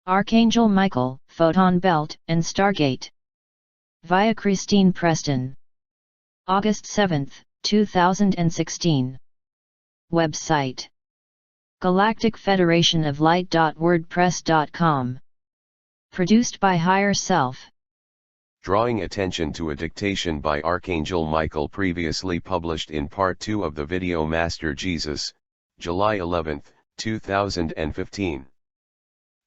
Archangel Michael, Photon Belt and Stargate. Via Christine Preston. August 7, 2016. Website: Galactic Federation of Light.wordpress.com. Produced by Higher Self. Drawing attention to a dictation by Archangel Michael previously published in Part 2 of the video Master Jesus, July 11, 2015.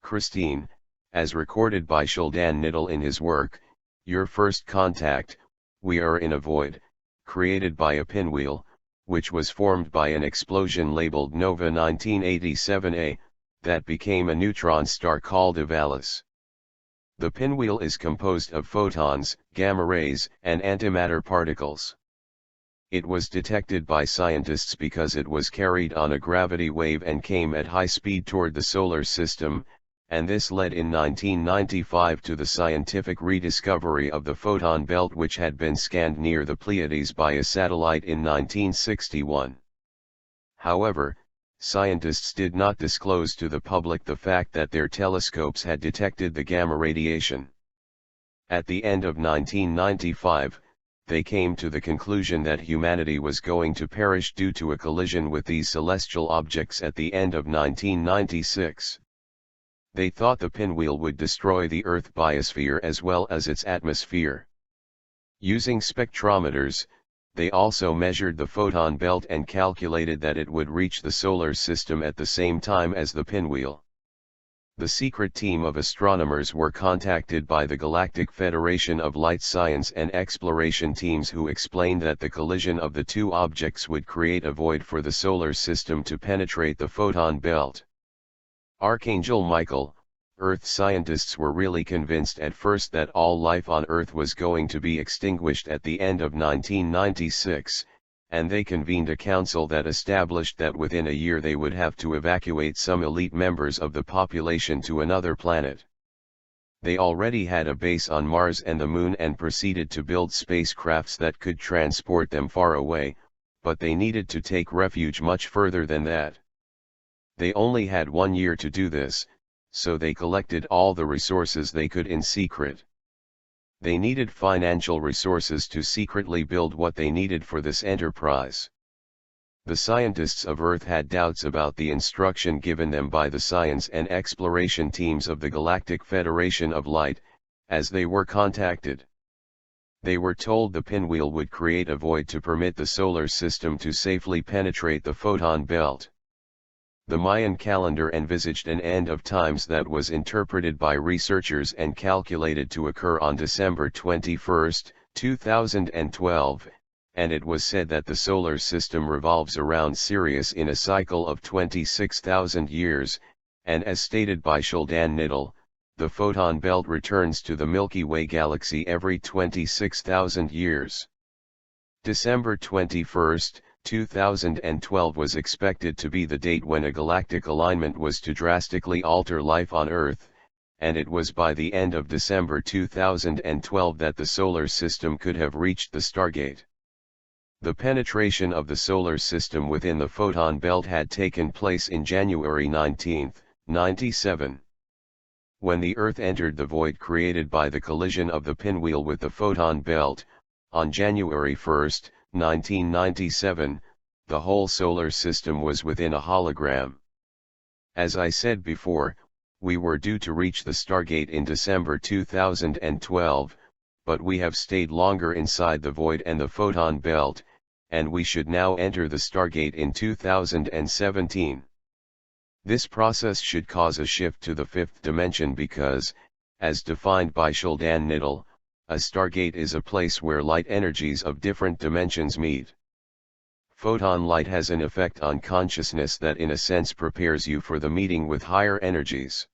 Christine, as recorded by Sheldon Niddle in his work, Your First Contact, we are in a void, created by a pinwheel, which was formed by an explosion labeled Nova 1987A, that became a neutron star called Evalis. The pinwheel is composed of photons, gamma rays, and antimatter particles. It was detected by scientists because it was carried on a gravity wave and came at high speed toward the solar system, and this led in 1995 to the scientific rediscovery of the photon belt, which had been scanned near the Pleiades by a satellite in 1961. However, scientists did not disclose to the public the fact that their telescopes had detected the gamma radiation. At the end of 1995, they came to the conclusion that humanity was going to perish due to a collision with these celestial objects at the end of 1996. They thought the pinwheel would destroy the Earth biosphere as well as its atmosphere. Using spectrometers, they also measured the photon belt and calculated that it would reach the solar system at the same time as the pinwheel. The secret team of astronomers were contacted by the Galactic Federation of Light Science and Exploration teams, who explained that the collision of the two objects would create a void for the solar system to penetrate the photon belt. Archangel Michael, Earth scientists were really convinced at first that all life on Earth was going to be extinguished at the end of 1996, and they convened a council that established that within a year they would have to evacuate some elite members of the population to another planet. They already had a base on Mars and the Moon and proceeded to build spacecrafts that could transport them far away, but they needed to take refuge much further than that. They only had 1 year to do this, so they collected all the resources they could in secret. They needed financial resources to secretly build what they needed for this enterprise. The scientists of Earth had doubts about the instruction given them by the science and exploration teams of the Galactic Federation of Light, as they were contacted. They were told the pinwheel would create a void to permit the solar system to safely penetrate the photon belt. The Mayan calendar envisaged an end of times that was interpreted by researchers and calculated to occur on December 21, 2012, and it was said that the solar system revolves around Sirius in a cycle of 26,000 years, and as stated by Sheldon Niddle, the photon belt returns to the Milky Way galaxy every 26,000 years. December 21, 2012 was expected to be the date when a galactic alignment was to drastically alter life on Earth, and it was by the end of December 2012 that the solar system could have reached the Stargate. The penetration of the solar system within the photon belt had taken place in January 19, 1997. When the Earth entered the void created by the collision of the pinwheel with the photon belt, on January 1, 1997, the whole solar system was within a hologram. As I said before, we were due to reach the Stargate in December 2012, but we have stayed longer inside the void and the photon belt, and we should now enter the Stargate in 2017. This process should cause a shift to the fifth dimension because, as defined by Sheldon Niddle, a Stargate is a place where light energies of different dimensions meet. Photon light has an effect on consciousness that in a sense prepares you for the meeting with higher energies.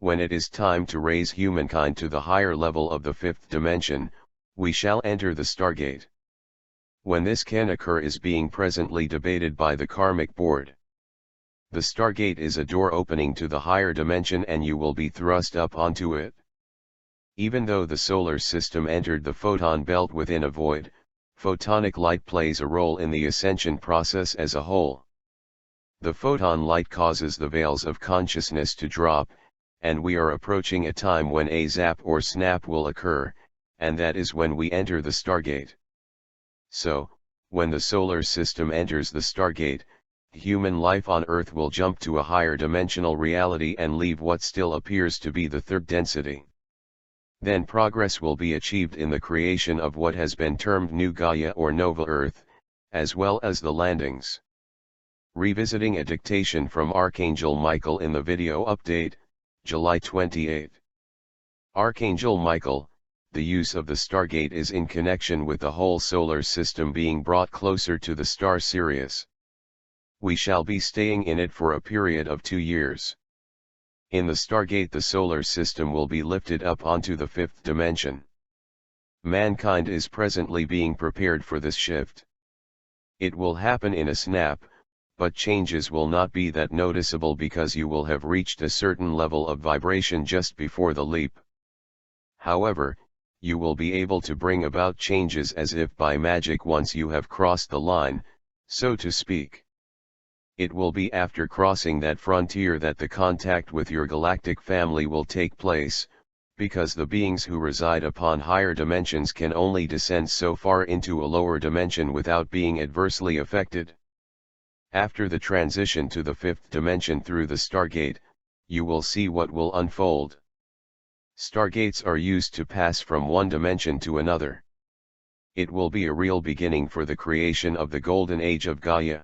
When it is time to raise humankind to the higher level of the fifth dimension, we shall enter the Stargate. When this can occur is being presently debated by the Karmic Board. The Stargate is a door opening to the higher dimension and you will be thrust up onto it. Even though the solar system entered the photon belt within a void, photonic light plays a role in the ascension process as a whole. The photon light causes the veils of consciousness to drop, and we are approaching a time when a zap or snap will occur, and that is when we enter the Stargate. So, when the solar system enters the Stargate, human life on Earth will jump to a higher dimensional reality and leave what still appears to be the third density. Then progress will be achieved in the creation of what has been termed New Gaia or Nova Earth, as well as the landings. Revisiting a dictation from Archangel Michael in the video update, July 28. Archangel Michael, the use of the Stargate is in connection with the whole solar system being brought closer to the star Sirius. We shall be staying in it for a period of 2 years. In the Stargate the solar system will be lifted up onto the 5th dimension. Mankind is presently being prepared for this shift. It will happen in a snap, but changes will not be that noticeable because you will have reached a certain level of vibration just before the leap. However, you will be able to bring about changes as if by magic once you have crossed the line, so to speak. It will be after crossing that frontier that the contact with your galactic family will take place, because the beings who reside upon higher dimensions can only descend so far into a lower dimension without being adversely affected. After the transition to the 5th dimension through the Stargate, you will see what will unfold. Stargates are used to pass from one dimension to another. It will be a real beginning for the creation of the golden age of Gaia.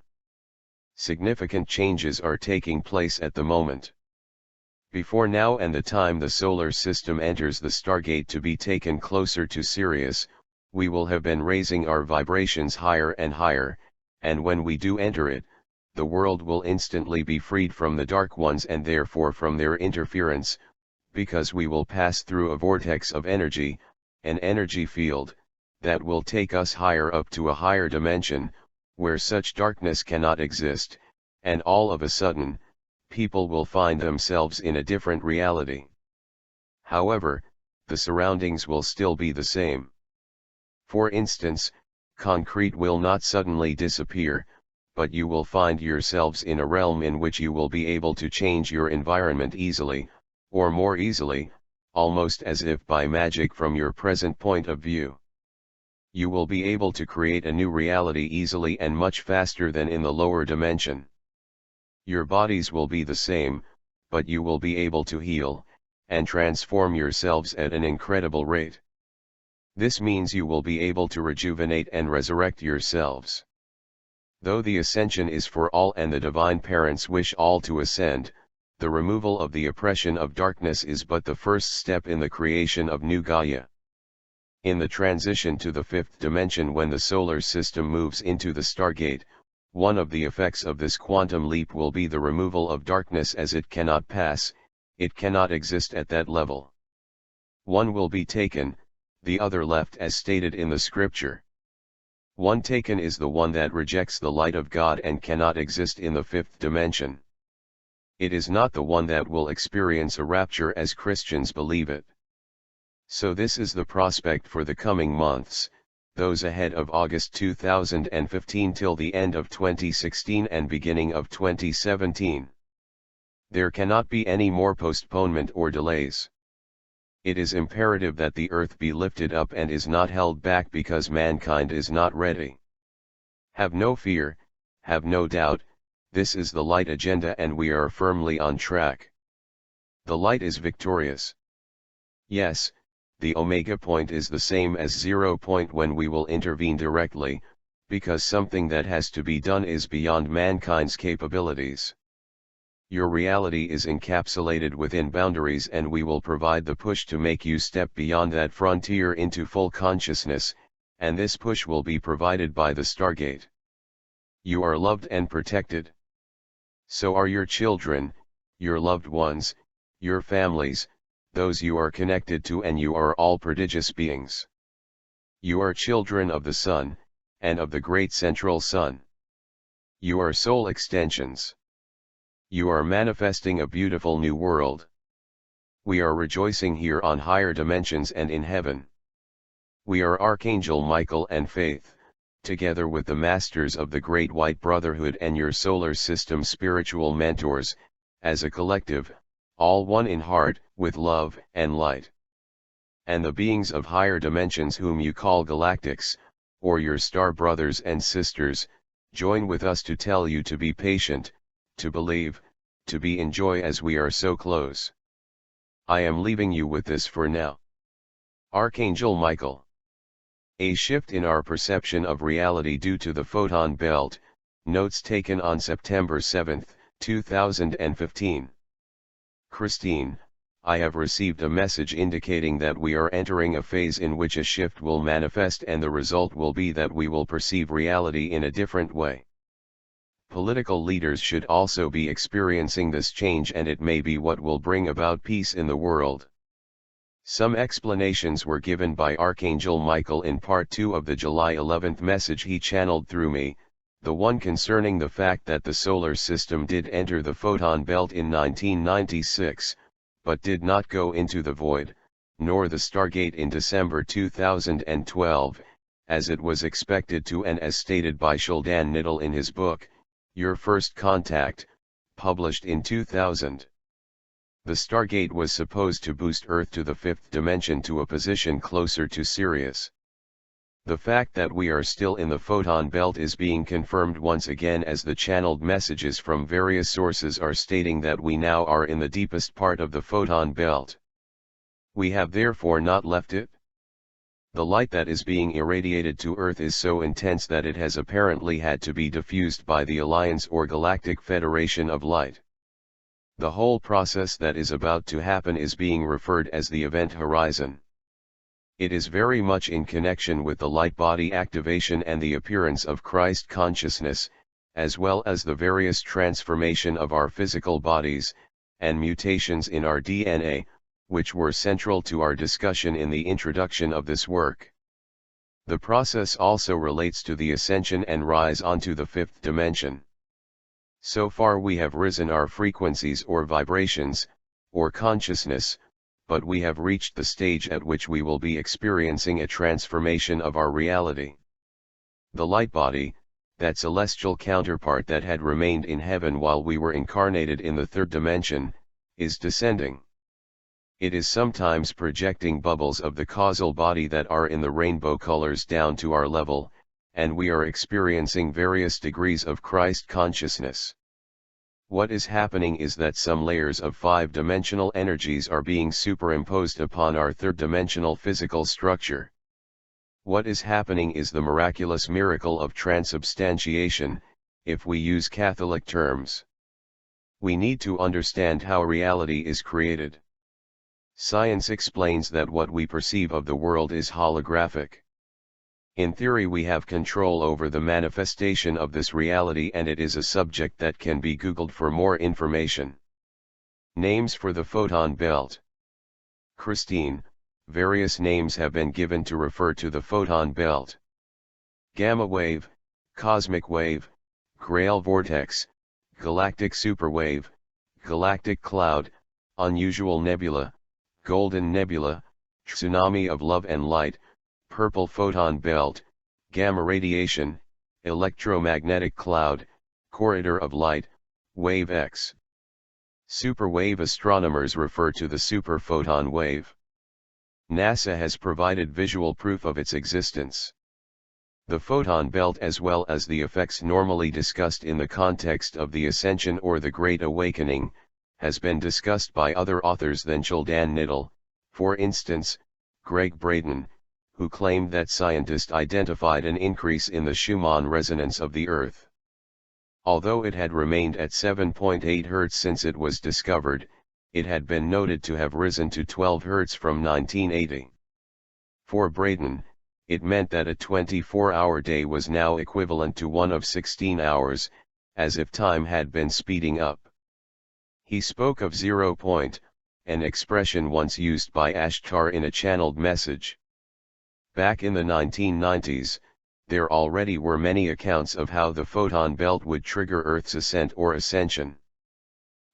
Significant changes are taking place at the moment. Before now and the time the solar system enters the Stargate to be taken closer to Sirius, we will have been raising our vibrations higher and higher, and when we do enter it, the world will instantly be freed from the dark ones and therefore from their interference, because we will pass through a vortex of energy, an energy field, that will take us higher up to a higher dimension, where such darkness cannot exist, and all of a sudden, people will find themselves in a different reality. However, the surroundings will still be the same. For instance, concrete will not suddenly disappear, but you will find yourselves in a realm in which you will be able to change your environment easily, or more easily, almost as if by magic from your present point of view. You will be able to create a new reality easily and much faster than in the lower dimension. Your bodies will be the same, but you will be able to heal, and transform yourselves at an incredible rate. This means you will be able to rejuvenate and resurrect yourselves. Though the ascension is for all and the divine parents wish all to ascend, the removal of the oppression of darkness is but the first step in the creation of new Gaia. In the transition to the 5th dimension when the solar system moves into the Stargate, one of the effects of this quantum leap will be the removal of darkness as it cannot pass, it cannot exist at that level. One will be taken, the other left as stated in the scripture. One taken is the one that rejects the light of God and cannot exist in the 5th dimension. It is not the one that will experience a rapture as Christians believe it. So this is the prospect for the coming months, those ahead of August 2015 till the end of 2016 and beginning of 2017. There cannot be any more postponement or delays. It is imperative that the earth be lifted up and is not held back because mankind is not ready. Have no fear, have no doubt, this is the light agenda and we are firmly on track. The light is victorious. Yes, the omega point is the same as 0 point when we will intervene directly, because something that has to be done is beyond mankind's capabilities. Your reality is encapsulated within boundaries and we will provide the push to make you step beyond that frontier into full consciousness, and this push will be provided by the Stargate. You are loved and protected. So are your children, your loved ones, your families, those you are connected to, and you are all prodigious beings. You are children of the Sun, and of the great central Sun. You are soul extensions. You are manifesting a beautiful new world. We are rejoicing here on higher dimensions and in heaven. We are Archangel Michael and Faith, together with the masters of the Great White Brotherhood and your solar system spiritual mentors, as a collective, all one in heart, with love and light. And the beings of higher dimensions whom you call galactics, or your star brothers and sisters, join with us to tell you to be patient, to believe, to be in joy as we are so close. I am leaving you with this for now. Archangel Michael. A shift in our perception of reality due to the photon belt. Notes taken on September 7, 2015. Christine, I have received a message indicating that we are entering a phase in which a shift will manifest, and the result will be that we will perceive reality in a different way. Political leaders should also be experiencing this change, and it may be what will bring about peace in the world. Some explanations were given by Archangel Michael in part 2 of the July 11th message he channeled through me, the one concerning the fact that the solar system did enter the photon belt in 1996, but did not go into the void, nor the Stargate in December 2012, as it was expected to, and as stated by Sheldon Niddle in his book, Your First Contact, published in 2000. The Stargate was supposed to boost Earth to the fifth dimension to a position closer to Sirius. The fact that we are still in the photon belt is being confirmed once again, as the channeled messages from various sources are stating that we now are in the deepest part of the photon belt. We have therefore not left it. The light that is being irradiated to Earth is so intense that it has apparently had to be diffused by the Alliance or Galactic Federation of Light. The whole process that is about to happen is being referred as the event horizon. It is very much in connection with the light body activation and the appearance of Christ consciousness, as well as the various transformation of our physical bodies, and mutations in our DNA, which were central to our discussion in the introduction of this work. The process also relates to the ascension and rise onto the fifth dimension. So far we have risen our frequencies or vibrations, or consciousness, but we have reached the stage at which we will be experiencing a transformation of our reality. The light body, that celestial counterpart that had remained in heaven while we were incarnated in the third dimension, is descending. It is sometimes projecting bubbles of the causal body that are in the rainbow colors down to our level, and we are experiencing various degrees of Christ consciousness. What is happening is that some layers of five-dimensional energies are being superimposed upon our third-dimensional physical structure. What is happening is the miraculous miracle of transubstantiation, if we use Catholic terms. We need to understand how reality is created. Science explains that what we perceive of the world is holographic. In theory, we have control over the manifestation of this reality, and it is a subject that can be Googled for more information. Names for the photon belt. Christine, various names have been given to refer to the photon belt. Gamma wave, cosmic wave, Grail vortex, galactic superwave, galactic cloud, unusual nebula, golden nebula, tsunami of love and light, purple photon belt, gamma radiation, electromagnetic cloud, corridor of light, wave X. Superwave astronomers refer to the super photon wave. NASA has provided visual proof of its existence. The photon belt, as well as the effects normally discussed in the context of the Ascension or the Great Awakening, has been discussed by other authors than Sheldon Niddle, for instance, Greg Braden, who claimed that scientists identified an increase in the Schumann resonance of the Earth. Although it had remained at 7.8 Hz since it was discovered, it had been noted to have risen to 12 Hz from 1980. For Braden, it meant that a 24-hour day was now equivalent to one of 16 hours, as if time had been speeding up. He spoke of 0 point, an expression once used by Ashtar in a channeled message. Back in the 1990s, there already were many accounts of how the photon belt would trigger Earth's ascent or ascension.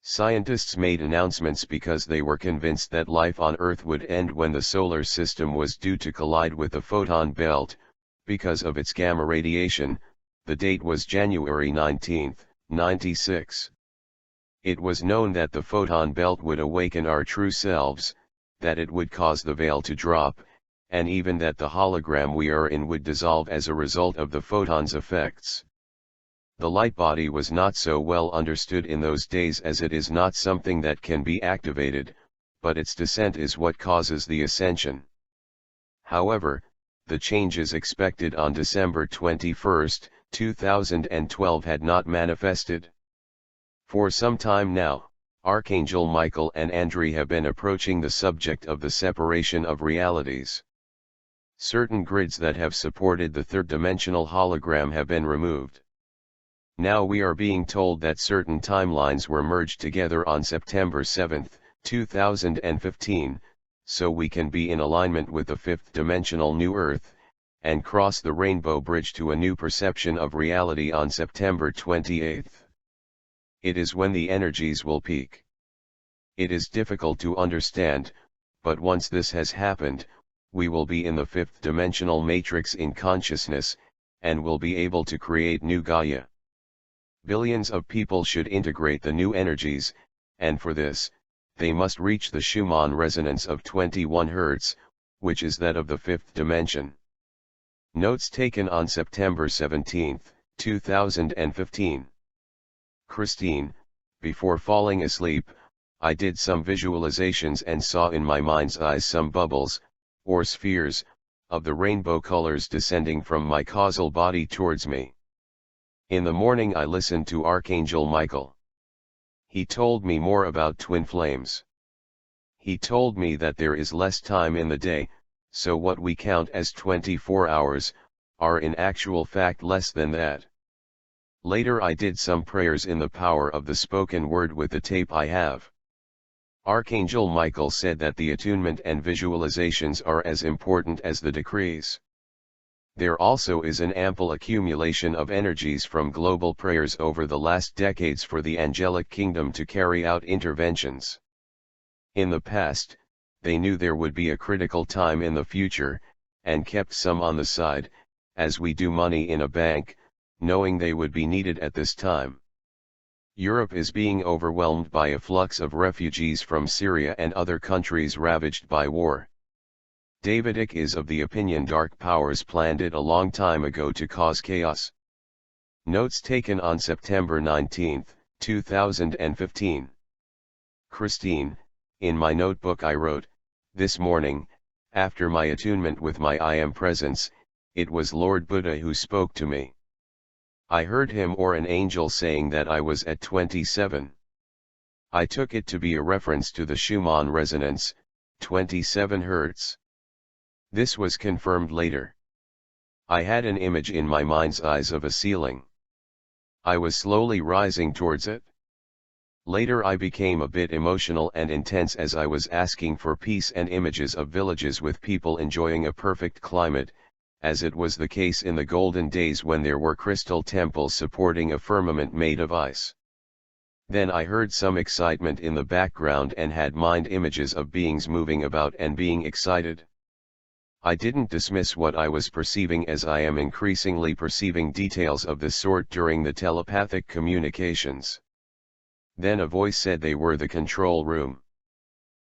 Scientists made announcements because they were convinced that life on Earth would end when the solar system was due to collide with the photon belt, because of its gamma radiation. The date was January 19, 96. It was known that the photon belt would awaken our true selves, that it would cause the veil to drop, and even that the hologram we are in would dissolve as a result of the photon's effects. The light body was not so well understood in those days, as it is not something that can be activated, but its descent is what causes the ascension. However, the changes expected on December 21, 2012 had not manifested. For some time now, Archangel Michael and Andri have been approaching the subject of the separation of realities. Certain grids that have supported the third-dimensional hologram have been removed. Now we are being told that certain timelines were merged together on September 7, 2015, so we can be in alignment with the fifth-dimensional New Earth, and cross the rainbow bridge to a new perception of reality on September 28. It is when the energies will peak. It is difficult to understand, but once this has happened, we will be in the fifth-dimensional matrix in consciousness, and will be able to create new Gaia. Billions of people should integrate the new energies, and for this, they must reach the Schumann resonance of 21 Hz, which is that of the fifth dimension. Notes taken on September 17, 2015. Christine, before falling asleep, I did some visualizations and saw in my mind's eye some bubbles, or spheres, of the rainbow colors descending from my causal body towards me. In the morning I listened to Archangel Michael. He told me more about twin flames. He told me that there is less time in the day, so what we count as 24 hours, are in actual fact less than that. Later I did some prayers in the power of the spoken word with the tape I have. Archangel Michael said that the attunement and visualizations are as important as the decrees. There also is an ample accumulation of energies from global prayers over the last decades for the angelic kingdom to carry out interventions. In the past, they knew there would be a critical time in the future, and kept some on the side, as we do money in a bank, knowing they would be needed at this time. Europe is being overwhelmed by a flux of refugees from Syria and other countries ravaged by war. David Icke is of the opinion dark powers planned it a long time ago to cause chaos. Notes taken on September 19, 2015. Christine, in my notebook I wrote, "This morning, after my attunement with my I Am presence, it was Lord Buddha who spoke to me. I heard him or an angel saying that I was at 27. I took it to be a reference to the Schumann resonance, 27 Hz. This was confirmed later. I had an image in my mind's eyes of a ceiling. I was slowly rising towards it. Later I became a bit emotional and intense as I was asking for peace and images of villages with people enjoying a perfect climate, as it was the case in the golden days when there were crystal temples supporting a firmament made of ice. Then I heard some excitement in the background and had mind images of beings moving about and being excited. I didn't dismiss what I was perceiving, as I am increasingly perceiving details of this sort during the telepathic communications. Then a voice said they were the control room.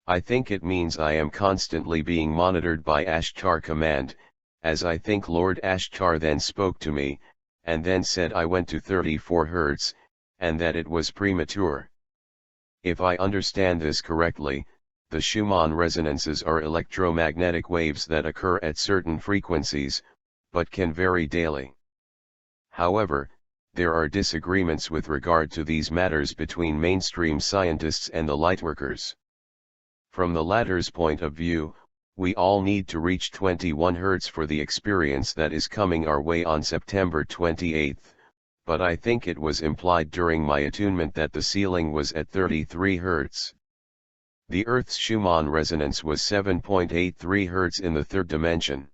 I think it means I am constantly being monitored by Ashtar Command, as I think Lord Ashtar then spoke to me, and then said I went to 34 Hz, and that it was premature. If I understand this correctly, the Schumann resonances are electromagnetic waves that occur at certain frequencies, but can vary daily. However, there are disagreements with regard to these matters between mainstream scientists and the lightworkers. From the latter's point of view, we all need to reach 21 Hz for the experience that is coming our way on September 28, but I think it was implied during my attunement that the ceiling was at 33 Hz. The Earth's Schumann resonance was 7.83 Hz in the third dimension.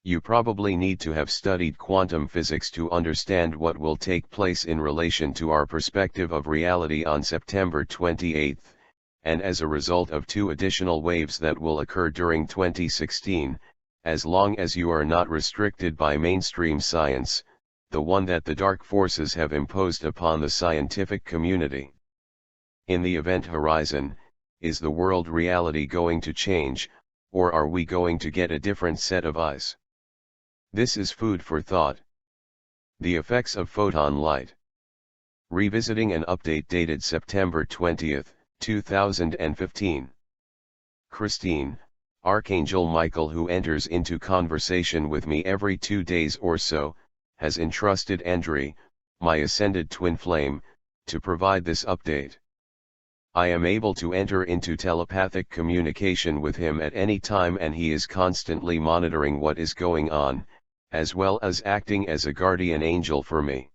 You probably need to have studied quantum physics to understand what will take place in relation to our perspective of reality on September 28, and as a result of 2 additional waves that will occur during 2016, as long as you are not restricted by mainstream science, the one that the dark forces have imposed upon the scientific community. In the event horizon, is the world reality going to change, or are we going to get a different set of eyes? This is food for thought. The effects of photon light. Revisiting an update dated September 20, 2015. Christine, Archangel Michael, who enters into conversation with me every 2 days or so, has entrusted Andre, my ascended twin flame, to provide this update. I am able to enter into telepathic communication with him at any time, and he is constantly monitoring what is going on, as well as acting as a guardian angel for me.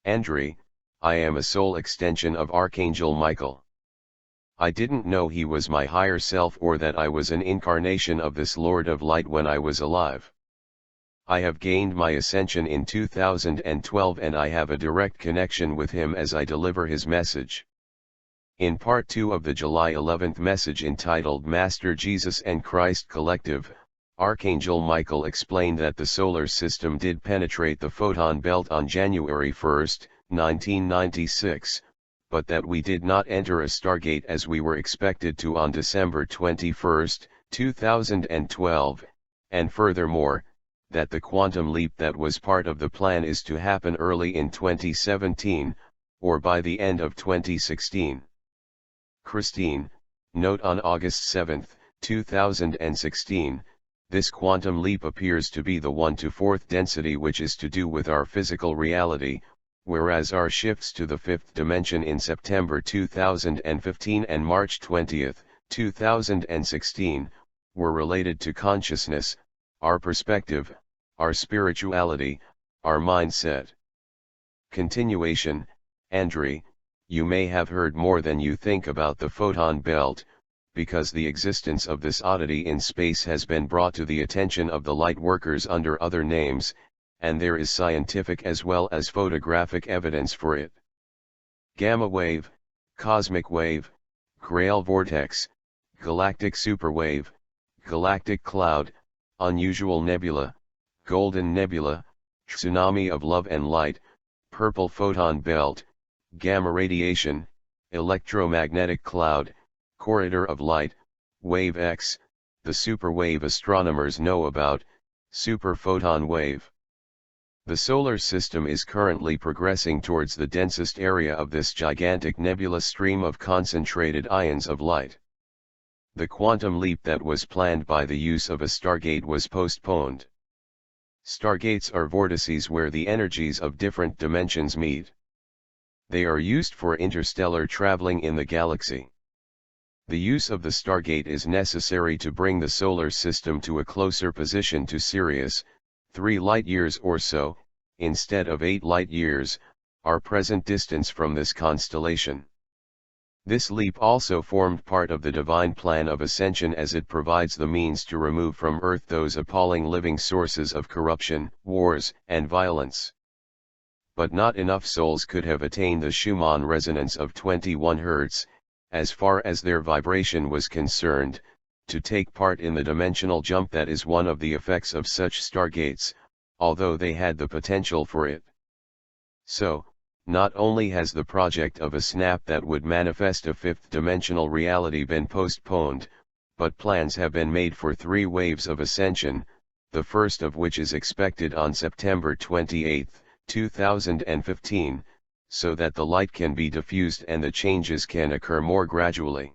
Andre, I am a soul extension of Archangel Michael. I didn't know he was my higher self, or that I was an incarnation of this Lord of Light when I was alive. I have gained my ascension in 2012, and I have a direct connection with him as I deliver his message. In part 2 of the July 11th message entitled Master Jesus and Christ Collective, Archangel Michael explained that the solar system did penetrate the photon belt on January 1, 1996, but that we did not enter a Stargate as we were expected to on December 21, 2012, and furthermore, that the quantum leap that was part of the plan is to happen early in 2017, or by the end of 2016. Christine, note on August 7, 2016, this quantum leap appears to be the 1 to 4th density, which is to do with our physical reality, whereas our shifts to the 5th dimension in September 2015 and March 20, 2016, were related to consciousness, our perspective, our spirituality, our mindset. Continuation. Andre, you may have heard more than you think about the photon belt, because the existence of this oddity in space has been brought to the attention of the light workers under other names, and there is scientific as well as photographic evidence for it. Gamma wave, cosmic wave, Grail vortex, galactic superwave, galactic cloud, unusual nebula, golden nebula, tsunami of love and light, purple photon belt, gamma radiation, electromagnetic cloud, corridor of light, wave X, the superwave astronomers know about, super photon wave. The solar system is currently progressing towards the densest area of this gigantic nebulous stream of concentrated ions of light. The quantum leap that was planned by the use of a Stargate was postponed. Stargates are vortices where the energies of different dimensions meet. They are used for interstellar traveling in the galaxy. The use of the Stargate is necessary to bring the solar system to a closer position to Sirius, 3 light-years or so, instead of 8 light-years, our present distance from this constellation. This leap also formed part of the divine plan of ascension, as it provides the means to remove from Earth those appalling living sources of corruption, wars, and violence. But not enough souls could have attained the Schumann resonance of 21 Hz, as far as their vibration was concerned, to take part in the dimensional jump that is one of the effects of such stargates, although they had the potential for it. So, not only has the project of a snap that would manifest a 5th dimensional reality been postponed, but plans have been made for 3 waves of ascension, the first of which is expected on September 28, 2015, so that the light can be diffused and the changes can occur more gradually.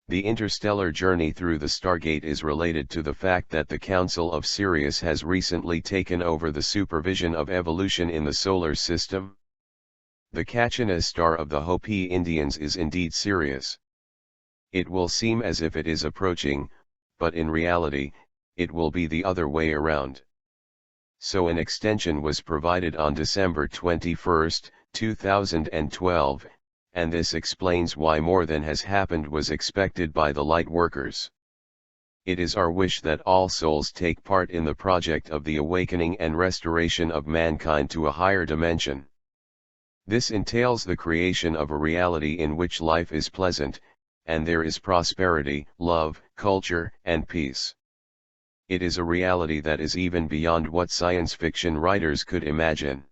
The interstellar journey through the Stargate is related to the fact that the Council of Sirius has recently taken over the supervision of evolution in the solar system. The Kachina star of the Hopi Indians is indeed Sirius. It will seem as if it is approaching, but in reality, it will be the other way around. So an extension was provided on December 21, 2012, and this explains why more than has happened was expected by the light workers. It is our wish that all souls take part in the project of the awakening and restoration of mankind to a higher dimension. This entails the creation of a reality in which life is pleasant, and there is prosperity, love, culture, and peace. It is a reality that is even beyond what science fiction writers could imagine.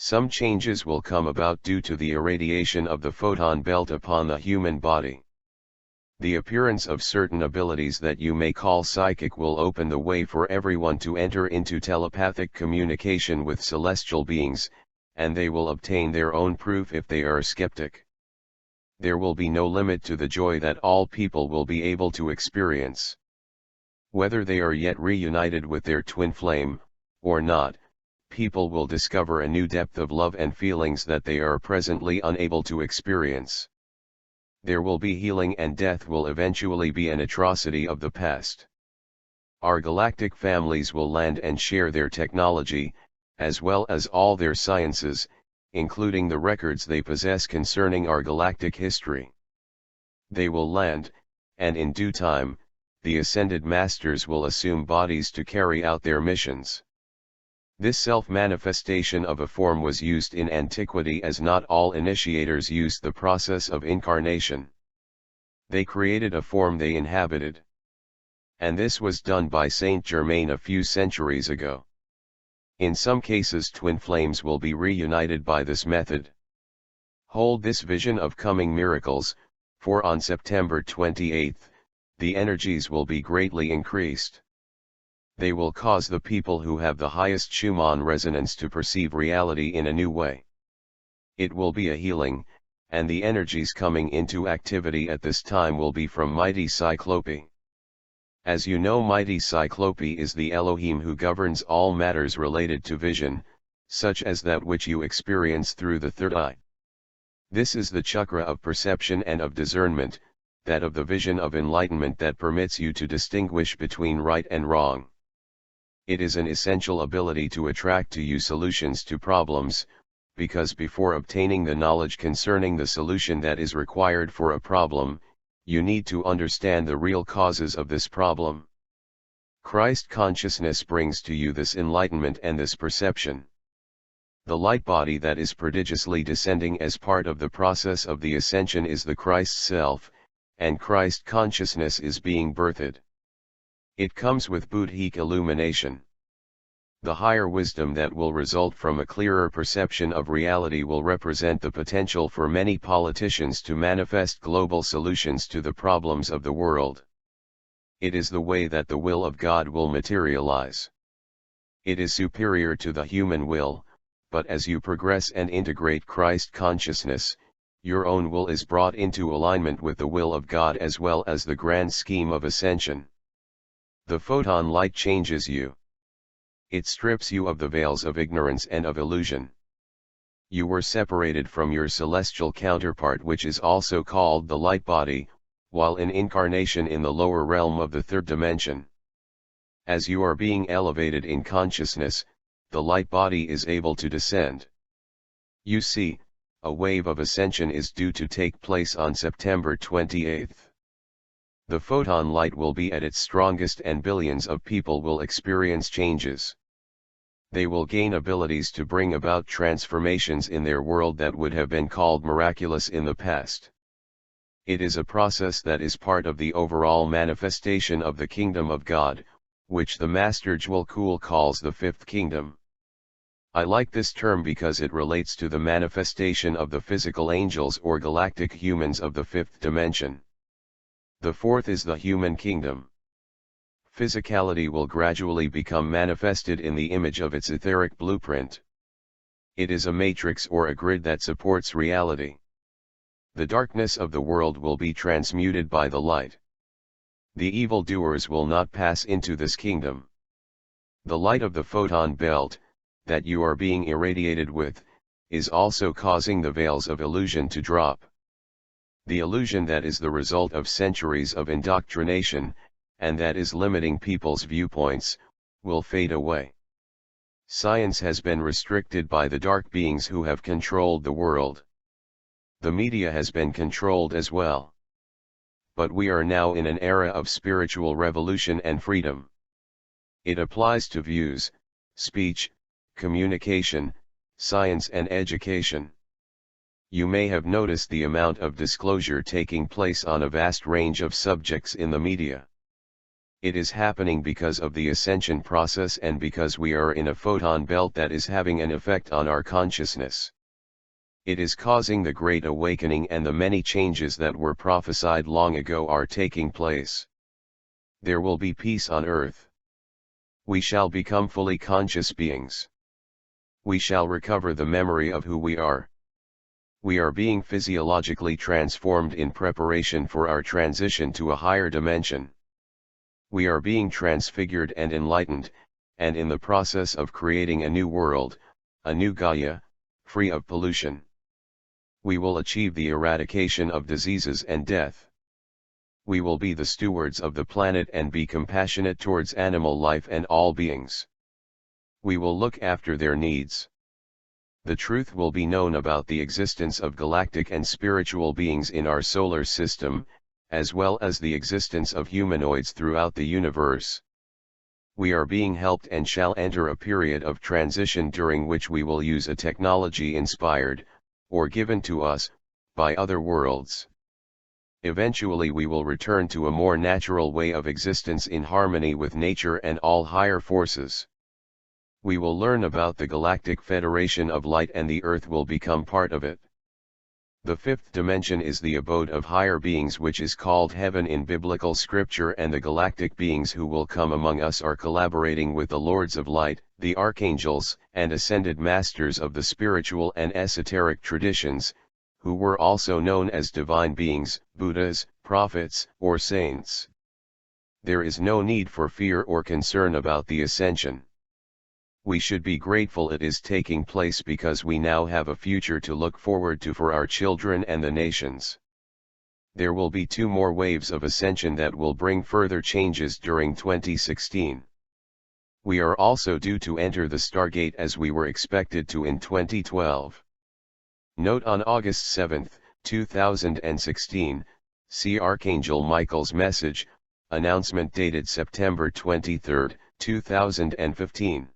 Some changes will come about due to the irradiation of the photon belt upon the human body. The appearance of certain abilities that you may call psychic will open the way for everyone to enter into telepathic communication with celestial beings, and they will obtain their own proof if they are skeptic. There will be no limit to the joy that all people will be able to experience. Whether they are yet reunited with their twin flame, or not, people will discover a new depth of love and feelings that they are presently unable to experience. There will be healing, and death will eventually be an atrocity of the past. Our galactic families will land and share their technology, as well as all their sciences, including the records they possess concerning our galactic history. They will land, and in due time, the ascended masters will assume bodies to carry out their missions. This self-manifestation of a form was used in antiquity, as not all initiators used the process of incarnation. They created a form they inhabited. And this was done by Saint Germain a few centuries ago. In some cases twin flames will be reunited by this method. Hold this vision of coming miracles, for on September 28, the energies will be greatly increased. They will cause the people who have the highest Schumann resonance to perceive reality in a new way. It will be a healing, and the energies coming into activity at this time will be from Mighty Cyclope. As you know, Mighty Cyclope is the Elohim who governs all matters related to vision, such as that which you experience through the third eye. This is the chakra of perception and of discernment, that of the vision of enlightenment that permits you to distinguish between right and wrong. It is an essential ability to attract to you solutions to problems, because before obtaining the knowledge concerning the solution that is required for a problem, you need to understand the real causes of this problem. Christ consciousness brings to you this enlightenment and this perception. The light body that is prodigiously descending as part of the process of the ascension is the Christ self, and Christ consciousness is being birthed. It comes with Buddhic illumination. The higher wisdom that will result from a clearer perception of reality will represent the potential for many politicians to manifest global solutions to the problems of the world. It is the way that the will of God will materialize. It is superior to the human will, but as you progress and integrate Christ consciousness, your own will is brought into alignment with the will of God as well as the grand scheme of ascension. The photon light changes you. It strips you of the veils of ignorance and of illusion. You were separated from your celestial counterpart, which is also called the light body, while in incarnation in the lower realm of the third dimension. As you are being elevated in consciousness, the light body is able to descend. You see, a wave of ascension is due to take place on September 28. The photon light will be at its strongest and billions of people will experience changes. They will gain abilities to bring about transformations in their world that would have been called miraculous in the past. It is a process that is part of the overall manifestation of the kingdom of God, which the Master Jewel Kool calls the fifth kingdom. I like this term because it relates to the manifestation of the physical angels or galactic humans of the fifth dimension. The fourth is the human kingdom. Physicality will gradually become manifested in the image of its etheric blueprint. It is a matrix or a grid that supports reality. The darkness of the world will be transmuted by the light. The evildoers will not pass into this kingdom. The light of the photon belt, that you are being irradiated with, is also causing the veils of illusion to drop. The illusion that is the result of centuries of indoctrination, and that is limiting people's viewpoints, will fade away. Science has been restricted by the dark beings who have controlled the world. The media has been controlled as well. But we are now in an era of spiritual revolution and freedom. It applies to views, speech, communication, science and education. You may have noticed the amount of disclosure taking place on a vast range of subjects in the media. It is happening because of the ascension process and because we are in a photon belt that is having an effect on our consciousness. It is causing the Great Awakening, and the many changes that were prophesied long ago are taking place. There will be peace on earth. We shall become fully conscious beings. We shall recover the memory of who we are. We are being physiologically transformed in preparation for our transition to a higher dimension. We are being transfigured and enlightened, and in the process of creating a new world, a new Gaia, free of pollution. We will achieve the eradication of diseases and death. We will be the stewards of the planet and be compassionate towards animal life and all beings. We will look after their needs. The truth will be known about the existence of galactic and spiritual beings in our solar system, as well as the existence of humanoids throughout the universe. We are being helped and shall enter a period of transition during which we will use a technology inspired, or given to us, by other worlds. Eventually we will return to a more natural way of existence in harmony with nature and all higher forces. We will learn about the Galactic Federation of Light, and the Earth will become part of it. The fifth dimension is the abode of higher beings, which is called heaven in biblical scripture, and the galactic beings who will come among us are collaborating with the Lords of Light, the Archangels, and ascended masters of the spiritual and esoteric traditions, who were also known as divine beings, Buddhas, prophets, or saints. There is no need for fear or concern about the ascension. We should be grateful it is taking place, because we now have a future to look forward to for our children and the nations. There will be 2 more waves of ascension that will bring further changes during 2016. We are also due to enter the Stargate as we were expected to in 2012. Note: on August 7, 2016, see Archangel Michael's message, announcement dated September 23, 2015.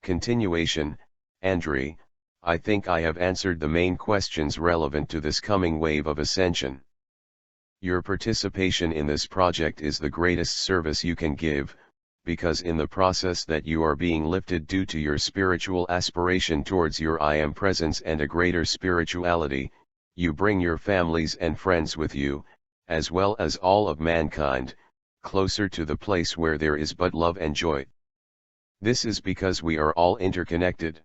Continuation: Andre, I think I have answered the main questions relevant to this coming wave of ascension. Your participation in this project is the greatest service you can give, because in the process that you are being lifted due to your spiritual aspiration towards your I Am presence and a greater spirituality, you bring your families and friends with you, as well as all of mankind, closer to the place where there is but love and joy. This is because we are all interconnected.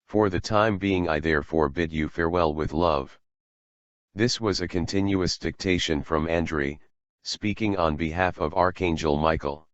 For the time being, I therefore bid you farewell with love. This was a continuous dictation from Andre, speaking on behalf of Archangel Michael.